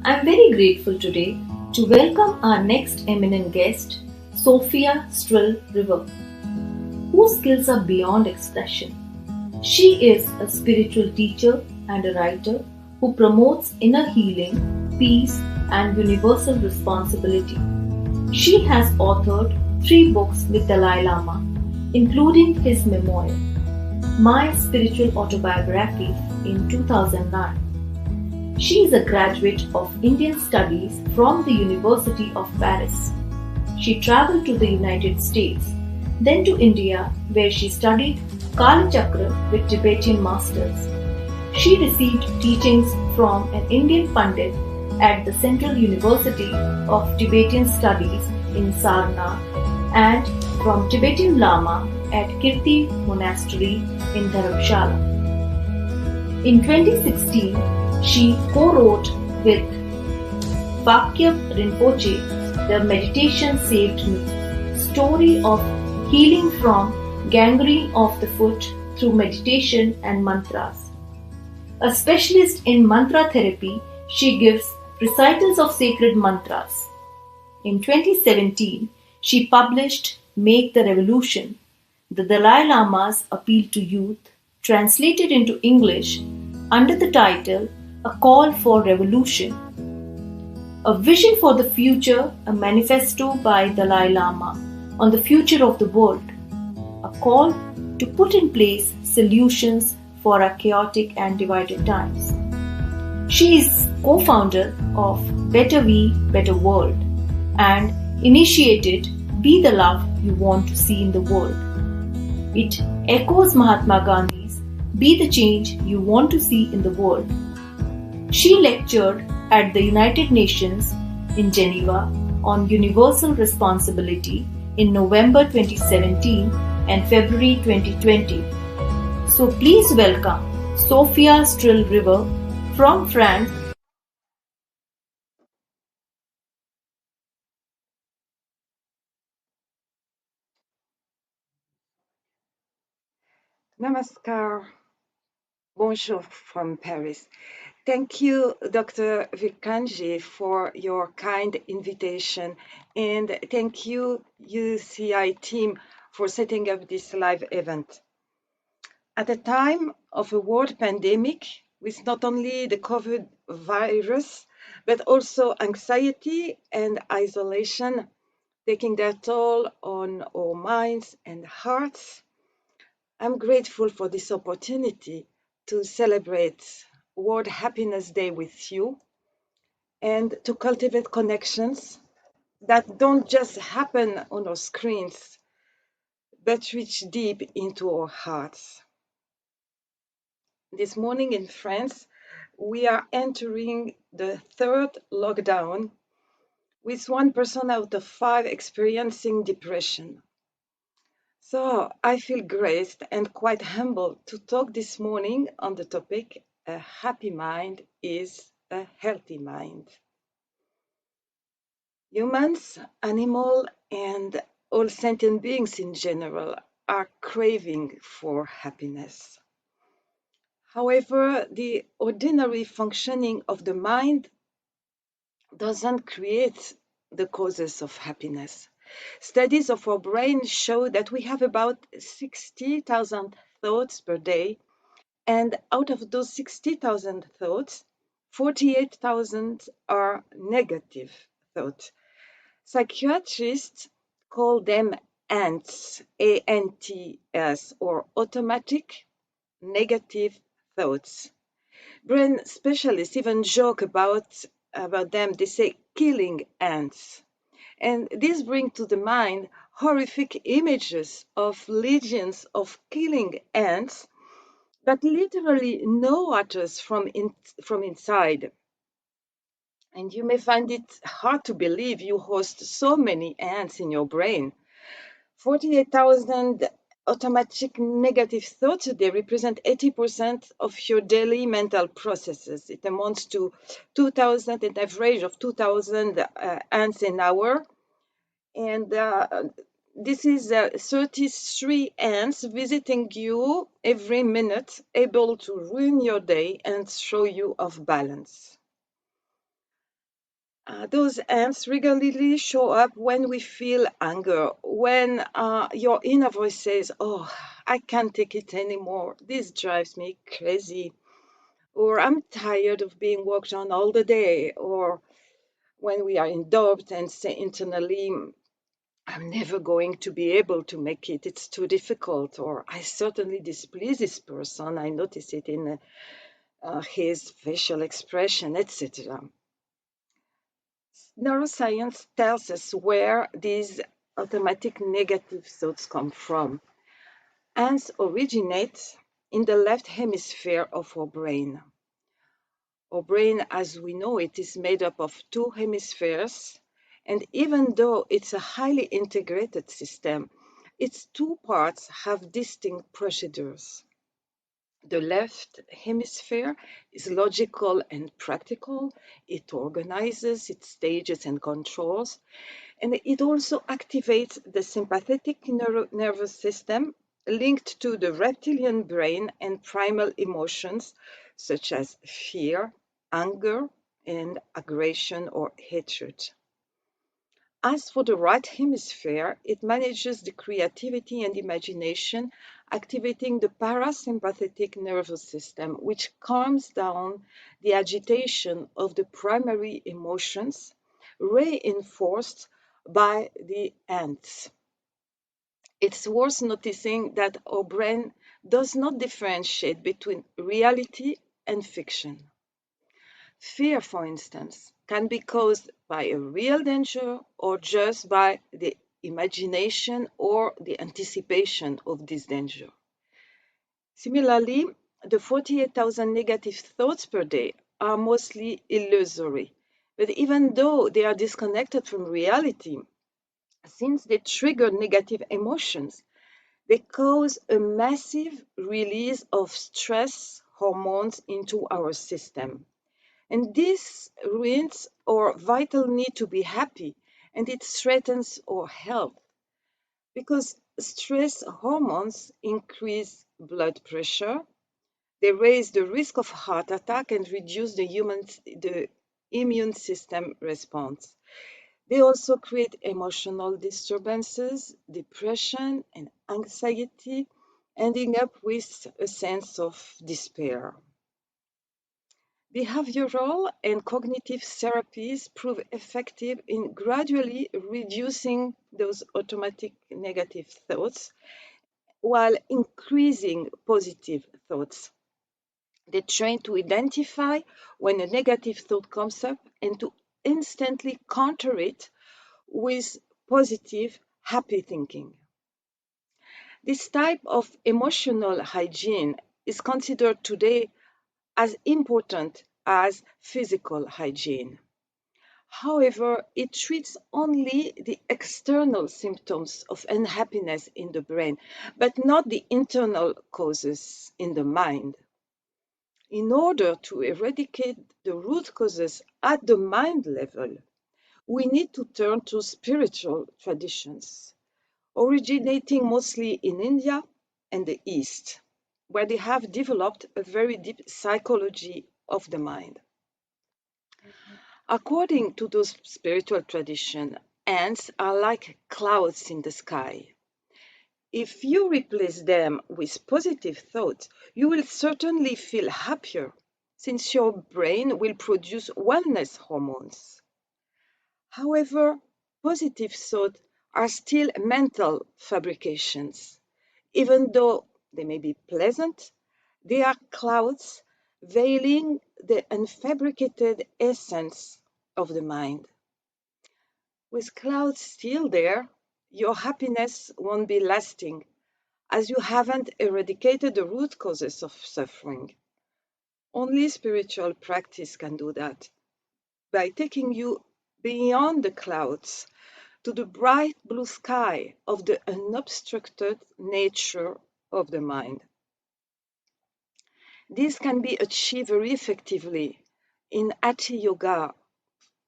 I'm very grateful today to welcome our next eminent guest, Sofia Strill Rever, whose skills are beyond expression. She is a spiritual teacher and a writer who promotes inner healing, peace, and universal responsibility. She has authored 3 books with Dalai Lama, including his memoir, My Spiritual Autobiography, in 2009. She is a graduate of Indian Studies from the University of Paris. She traveled to the United States, then to India, where she studied Kala Chakra with Tibetan masters. She received teachings from an Indian Pandit at the Central University of Tibetan Studies in Sarnath and from Tibetan Lama at Kirti Monastery in Dharamshala. In 2016, she co-wrote with Vakya Rinpoche The Meditation Saved Me, story of healing from gangrene of the foot through meditation and mantras. A specialist in mantra therapy, she gives recitals of sacred mantras. In 2017, she published Make the Revolution, the Dalai Lama's appeal to youth, translated into English under the title A Call for Revolution. A Vision for the Future, a manifesto by Dalai Lama on the future of the world. A call to put in place solutions for our chaotic and divided times. She is co-founder of Better We, Better World and initiated Be the Love You Want to See in the World. It echoes Mahatma Gandhi's Be the Change You Want to See in the World. She lectured at the United Nations in Geneva on universal responsibility in November 2017 and February 2020. So please welcome Sofia Strill Rever from France. Namaskar. Bonjour from Paris. Thank you, Dr. Vikanji, for your kind invitation. And thank you, UCI team, for setting up this live event. At a time of a world pandemic, with not only the COVID virus, but also anxiety and isolation taking their toll on our minds and hearts, I'm grateful for this opportunity to celebrate World Happiness Day with you and to cultivate connections that don't just happen on our screens, but reach deep into our hearts. This morning in France, we are entering the third lockdown with 1% out of 5 experiencing depression. So I feel graced and quite humbled to talk this morning on the topic, a happy mind is a healthy mind. Humans, animals, and all sentient beings in general are craving for happiness. However, the ordinary functioning of the mind doesn't create the causes of happiness. Studies of our brain show that we have about 60,000 thoughts per day, and out of those 60,000 thoughts, 48,000 are negative thoughts. Psychiatrists call them ANTS, A-N-T-S, or automatic negative thoughts. Brain specialists even joke about them. They say killing ants. And this brings to the mind horrific images of legions of killing ants that literally know at us from inside. And you may find it hard to believe you host so many ants in your brain. 48,000 automatic negative thoughts a day represent 80% of your daily mental processes. It amounts to 2,000, an average of 2,000 ants an hour. And this is 33 ants visiting you every minute, able to ruin your day and throw you off balance. Those ants regularly show up when we feel anger, when your inner voice says, "Oh, I can't take it anymore. This drives me crazy." Or "I'm tired of being worked on all the day." Or when we are in doubt and say internally, "I'm never going to be able to make it. It's too difficult." Or "I certainly displease this person. I notice it in his facial expression," etc. Neuroscience tells us where these automatic negative thoughts come from. Ants originate in the left hemisphere of our brain. Our brain, as we know it, is made up of two hemispheres, and even though it's a highly integrated system, its two parts have distinct procedures. The left hemisphere is logical and practical. It organizes, it stages and controls, and it also activates the sympathetic nervous system linked to the reptilian brain and primal emotions such as fear, anger, and aggression or hatred. As for the right hemisphere, it manages the creativity and imagination, activating the parasympathetic nervous system, which calms down the agitation of the primary emotions, reinforced by the ants. It's worth noticing that our brain does not differentiate between reality and fiction. Fear, for instance, can be caused by a real danger or just by the imagination or the anticipation of this danger. Similarly, the 48,000 negative thoughts per day are mostly illusory. But even though they are disconnected from reality, since they trigger negative emotions, they cause a massive release of stress hormones into our system. And this ruins our vital need to be happy, and it threatens our health because stress hormones increase blood pressure, they raise the risk of heart attack and reduce the immune system response. They also create emotional disturbances, depression, and anxiety, ending up with a sense of despair. Behavioral and cognitive therapies prove effective in gradually reducing those automatic negative thoughts while increasing positive thoughts. They train to identify when a negative thought comes up and to instantly counter it with positive, happy thinking. This type of emotional hygiene is considered today as important as physical hygiene. However, it treats only the external symptoms of unhappiness in the brain, but not the internal causes in the mind. In order to eradicate the root causes at the mind level, we need to turn to spiritual traditions, originating mostly in India and the East, where they have developed a very deep psychology of the mind. According to those spiritual traditions, ants are like clouds in the sky. If you replace them with positive thoughts, you will certainly feel happier, since your brain will produce wellness hormones. However, positive thoughts are still mental fabrications. Even though they may be pleasant, they are clouds veiling the unfabricated essence of the mind. With clouds still there, your happiness won't be lasting, as you haven't eradicated the root causes of suffering. Only spiritual practice can do that, by taking you beyond the clouds to the bright blue sky of the unobstructed nature of the mind. This can be achieved very effectively in Hatha Yoga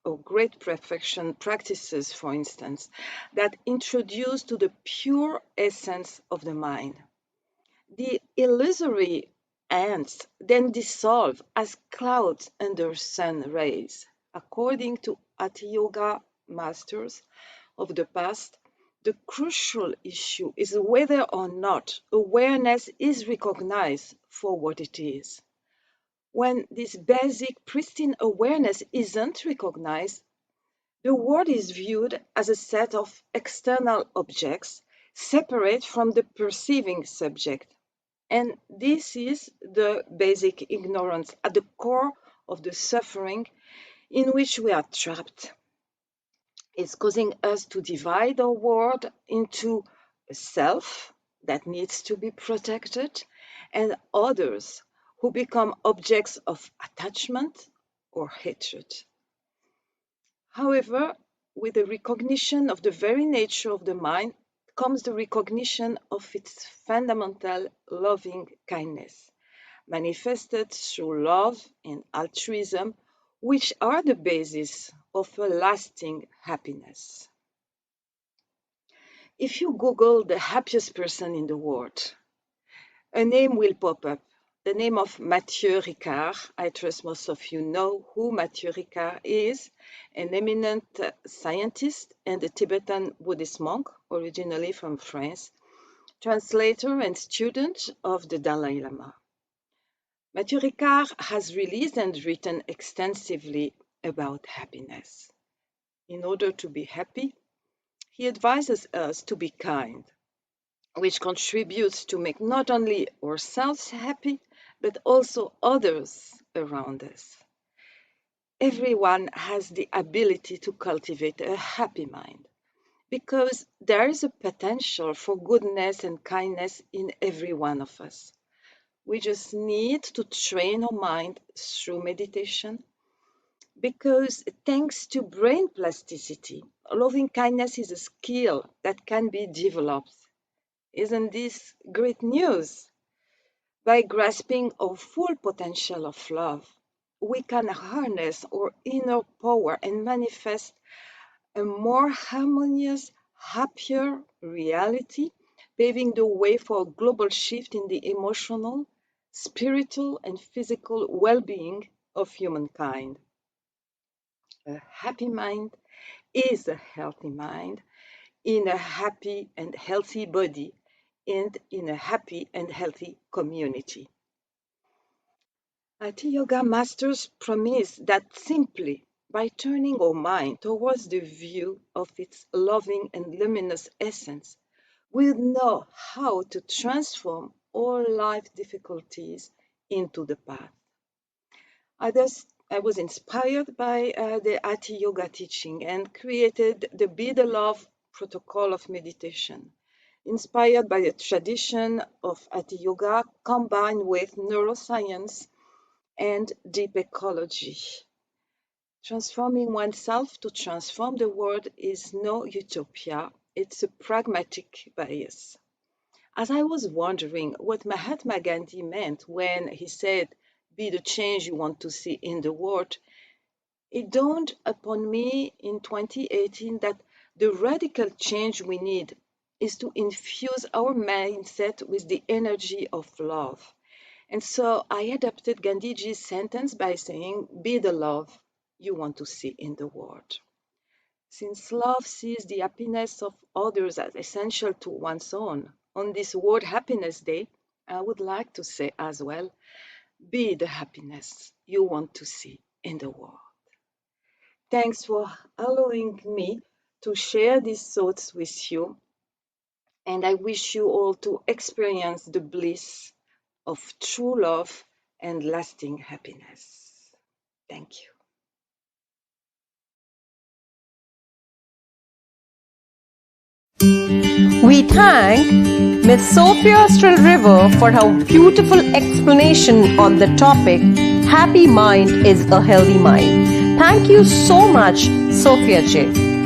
or great perfection practices, for instance, that introduce to the pure essence of the mind. The illusory ants then dissolve as clouds under sun rays. According to Hatha Yoga masters of the past, the crucial issue is whether or not awareness is recognized for what it is. When this basic, pristine awareness isn't recognized, the world is viewed as a set of external objects separate from the perceiving subject. And this is the basic ignorance at the core of the suffering in which we are trapped. It's causing us to divide our world into a self that needs to be protected and others who become objects of attachment or hatred. However, with the recognition of the very nature of the mind comes the recognition of its fundamental loving kindness, manifested through love and altruism, which are the basis of a lasting happiness. If you Google the happiest person in the world, a name will pop up. The name of Mathieu Ricard. I trust most of you know who Mathieu Ricard is, an eminent scientist and a Tibetan Buddhist monk, originally from France, translator and student of the Dalai Lama. Mathieu Ricard has released and written extensively about happiness. In order to be happy, he advises us to be kind, which contributes to make not only ourselves happy, but also others around us. Everyone has the ability to cultivate a happy mind because there is a potential for goodness and kindness in every one of us. We just need to train our mind through meditation because thanks to brain plasticity, loving kindness is a skill that can be developed. Isn't this great news? By grasping our full potential of love, we can harness our inner power and manifest a more harmonious, happier reality, paving the way for a global shift in the emotional, spiritual, and physical well-being of humankind. A happy mind is a healthy mind in a happy and healthy body and in a happy and healthy community. Hatha Yoga masters promise that simply by turning our mind towards the view of its loving and luminous essence, we know how to transform all life difficulties into the path. I was inspired by the Hatha Yoga teaching and created the Be the Love protocol of meditation, inspired by the tradition of Hatha Yoga combined with neuroscience and deep ecology. Transforming oneself to transform the world is no utopia, it's a pragmatic bias. As I was wondering what Mahatma Gandhi meant when he said, be the change you want to see in the world, it dawned upon me in 2018 that the radical change we need is to infuse our mindset with the energy of love. And so I adapted Gandhiji's sentence by saying, be the love you want to see in the world. Since love sees the happiness of others as essential to one's own, on this World Happiness Day, I would like to say as well, be the happiness you want to see in the world. Thanks for allowing me to share these thoughts with you, and I wish you all to experience the bliss of true love and lasting happiness. Thank you. We thank Ms. Sofia Strill Rever for her beautiful explanation on the topic, Happy Mind is a Healthy Mind. Thank you so much, Sofia J.